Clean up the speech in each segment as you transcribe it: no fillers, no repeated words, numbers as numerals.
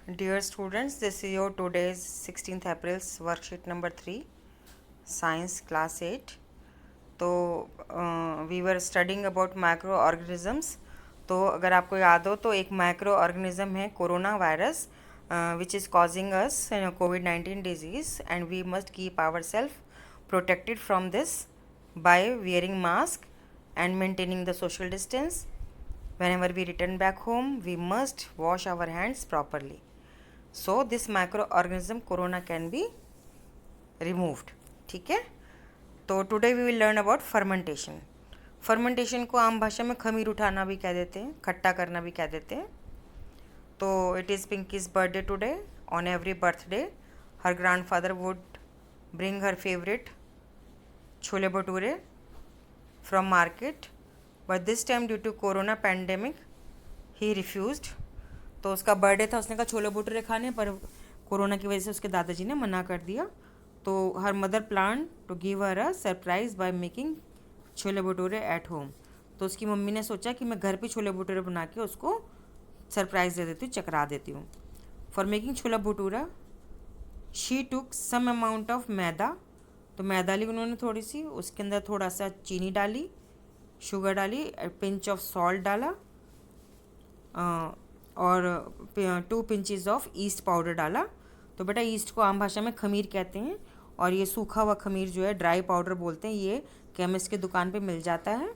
Dear students, this is your today's 16th April's worksheet number 3, Science Class 8. तो we were studying about micro organisms. तो अगर आपको याद हो तो एक माइक्रो ऑर्गेनिज्म है corona virus which is causing us कोविड-19 disease, and we must keep our self protected from this by wearing mask and maintaining the social distance. Whenever we return back home, we must wash our hands properly. So this microorganism corona can be removed. ठीक है. तो today we will learn about fermentation. Fermentation को आम भाषा में खमीर उठाना भी कह देते हैं, खट्टा करना भी कह देते हैं. तो it is pinkies birthday today. On every birthday her grandfather would bring her favourite chole bhature from market, but this time due to corona pandemic he refused. तो उसका बर्थडे था, उसने कहा छोले भटूरे खाने, पर कोरोना की वजह से उसके दादाजी ने मना कर दिया. तो her mother plan to give her a surprise by making chole bhature at home. तो उसकी मम्मी ने सोचा कि मैं घर पे छोले भटूरे बना के उसको सरप्राइज़ दे देती हूँ, चकरा देती हूँ. For making chhola bhatura she took some amount of maida. तो मैदा ली उन्होंने थोड़ी सी, उसके अंदर थोड़ा सा चीनी डाली, शुगर डाली, पिंच ऑफ सॉल्ट डाला, और 2 पिंचेस ऑफ ईस्ट पाउडर डाला. तो बेटा ईस्ट को आम भाषा में खमीर कहते हैं, और ये सूखा हुआ खमीर जो है ड्राई पाउडर बोलते हैं, ये केमिस्ट की दुकान पे मिल जाता है.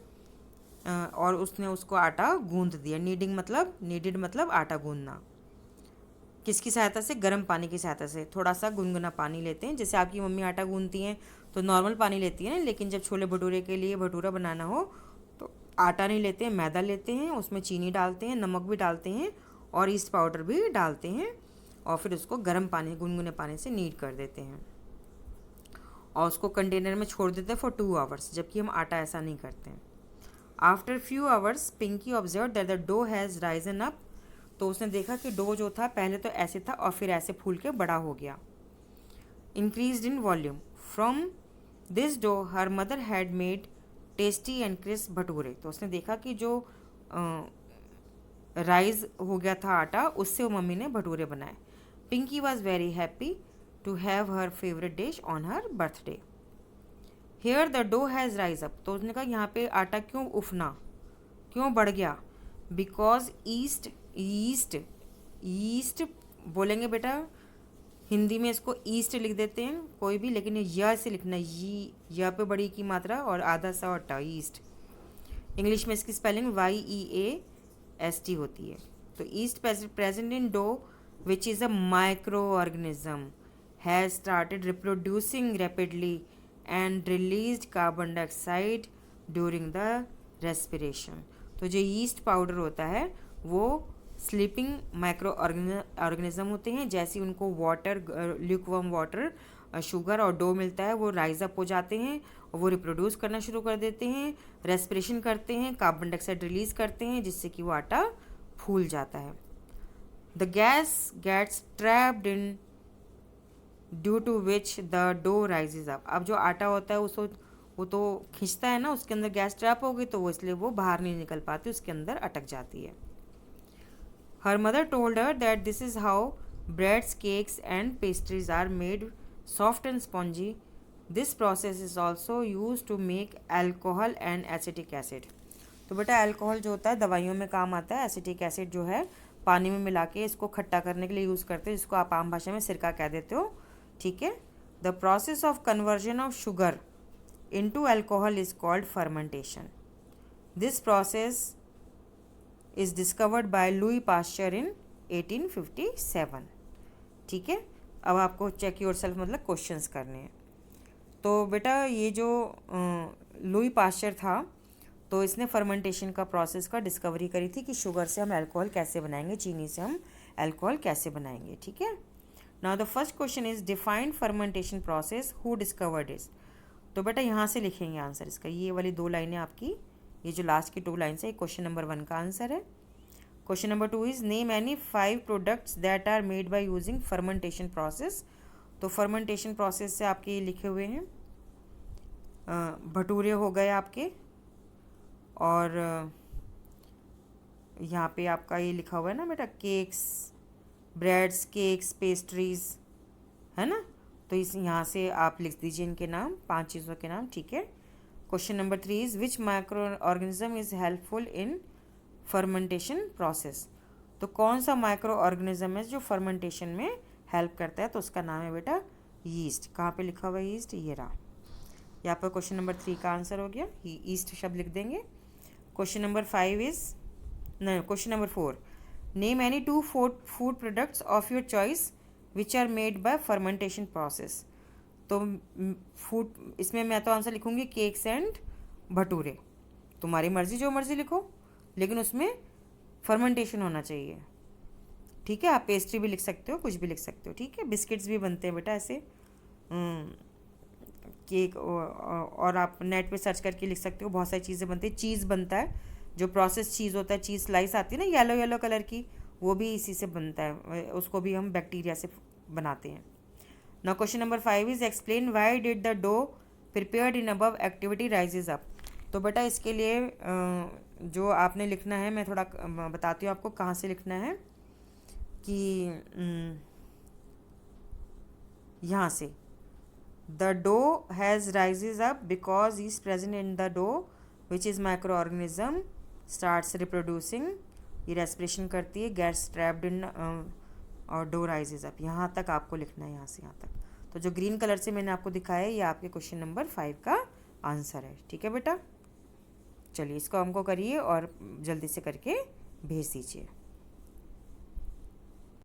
और उसने उसको आटा गूंद दिया. नीडेड मतलब आटा गूंदना. किसकी सहायता से? गर्म पानी की सहायता से. थोड़ा सा गुनगुना पानी लेते हैं, जैसे आपकी मम्मी आटा गूंदती हैं तो नॉर्मल पानी लेती है ना, लेकिन जब छोले भटूरे के लिए भटूरा बनाना हो तो आटा नहीं लेते हैं, मैदा लेते हैं, उसमें चीनी डालते हैं, नमक भी डालते हैं और ईस्ट पाउडर भी डालते हैं, और फिर उसको गर्म पानी, गुनगुने पानी से नीड कर देते हैं और उसको कंटेनर में छोड़ देते हैं फॉर 2 आवर्स, जबकि हम आटा ऐसा नहीं करते हैं. After few hours Pinky observe that the dough has risen up. तो उसने देखा कि डो जो था पहले तो ऐसे था और फिर ऐसे फूल के बड़ा हो गया. Increased in volume. From this dough her mother had made tasty and crisp bhature. तो उसने देखा कि जो राइज हो गया था आटा, उससे वो मम्मी ने भटूरे बनाए. Pinky was very happy to have her favourite dish on her birthday. Here the dough has rise up. तो उसने कहा यहाँ पे आटा क्यों उफना, क्यों बढ़ गया? बिकॉज ईस्ट ईस्ट बोलेंगे बेटा, हिंदी में इसको ईस्ट लिख देते हैं कोई भी, लेकिन य से लिखना, य पे बड़ी की मात्रा और आधा सा और टा, ईस्ट. इंग्लिश में इसकी स्पेलिंग YEAST होती है. तो yeast present in dough which is a micro organism has started reproducing rapidly and released carbon dioxide during the respiration. तो जो ईस्ट पाउडर होता है वो स्लीपिंग माइक्रो ऑर्गेनिज्म होते हैं. जैसे उनको वाटर, ल्यूकवार्म वाटर, शुगर और डो मिलता है, वो राइज अप हो जाते हैं और वो रिप्रोड्यूस करना शुरू कर देते हैं, रेस्पिरेशन करते हैं, कार्बन डाइऑक्साइड रिलीज करते हैं, जिससे कि वो आटा फूल जाता है. The gas gets trapped in due to which the dough rises up. अब जो आटा होता है उसको वो तो खींचता है ना, उसके अंदर गैस ट्रैप हो गई तो वो इसलिए वो बाहर नहीं निकल पाती, उसके अंदर अटक जाती है. Her mother told her that this is how breads, cakes and pastries are made soft and spongy. This process is also used to make alcohol and acetic acid. तो बेटा अल्कोहल जो होता है दवाइयों में काम आता है, एसिटिक एसिड जो है पानी में मिला के इसको खट्टा करने के लिए यूज़ करते हैं, जिसको आप आम भाषा में सिरका कह देते हो. ठीक है. The process of conversion of sugar into alcohol is called fermentation. This process is discovered by Louis Pasteur in 1857. ठीक है. अब आपको चेक योर सेल्फ मतलब क्वेश्चंस करने हैं. तो बेटा ये जो लुई पास्चर था, तो इसने फर्मेंटेशन का प्रोसेस का डिस्कवरी करी थी कि शुगर से हम अल्कोहल कैसे बनाएंगे, चीनी से हम अल्कोहल कैसे बनाएंगे. ठीक है. Now the first question is define fermentation process, who discovered is. तो बेटा यहाँ से लिखेंगे आंसर इसका. ये वाली 2 लाइनें आपकी, ये जो लास्ट की 2 लाइन्स है, क्वेश्चन नंबर 1 का आंसर है. Question number 2 is name any 5 products that are made by using fermentation process. तो फर्मेंटेशन प्रोसेस से आपके ये लिखे हुए हैं, भटूरे हो गए आपके, और यहाँ पे आपका ये लिखा हुआ है ना बेटा, केक्स, ब्रेड्स, केक्स, पेस्ट्रीज, है ना। तो इस यहाँ से आप लिख दीजिए इनके नाम, 5 चीज़ों के नाम, ठीक है। Question number 3 is which micro organism is helpful in fermentation process. तो कौन सा माइक्रो ऑर्गेनिज्म है जो फर्मेंटेशन में हेल्प करता है, तो उसका नाम है बेटा यीस्ट। कहाँ पे लिखा हुआ है यीस्ट, ये रहा। यहाँ पर क्वेश्चन नंबर 3 का आंसर हो गया, ईस्ट शब्द लिख देंगे। क्वेश्चन नंबर 5 इज नहीं, question number 4, name any 2 food products of your choice which are made by fermentation process. तो फूड, इसमें मैं तो आंसर लिखूंगी केक्स एंड भटूरे, तुम्हारी मर्जी, जो मर्जी लिखो, लेकिन उसमें फर्मेंटेशन होना चाहिए, ठीक है। आप पेस्ट्री भी लिख सकते हो, कुछ भी लिख सकते हो, ठीक है। बिस्किट्स भी बनते हैं बेटा ऐसे, केक, और आप नेट पे सर्च करके लिख सकते हो, बहुत सारी चीज़ें बनती है। चीज़ बनता है, जो प्रोसेस चीज़ होता है, चीज़ स्लाइस आती है ना येलो येलो कलर की, वो भी इसी से बनता है, उसको भी हम बैक्टीरिया से बनाते हैं। Now question number 5 is explain why did the dough prepared in above activity rises up. तो बेटा इसके लिए जो आपने लिखना है, मैं थोड़ा बताती हूँ आपको कहाँ से लिखना है, कि यहाँ से, the dough has rises up because is present in the dough which is micro organism starts reproducing, ये रेस्पिरेशन करती है, गैस ट्रैप्ड इन और डो राइजेज अप। यहाँ तक आपको लिखना है, यहाँ से यहाँ तक। तो जो ग्रीन कलर से मैंने आपको दिखाया है, ये आपके क्वेश्चन नंबर 5 का आंसर है, ठीक है बेटा। चलिए इसको हमको करिए और जल्दी से करके भेज दीजिए।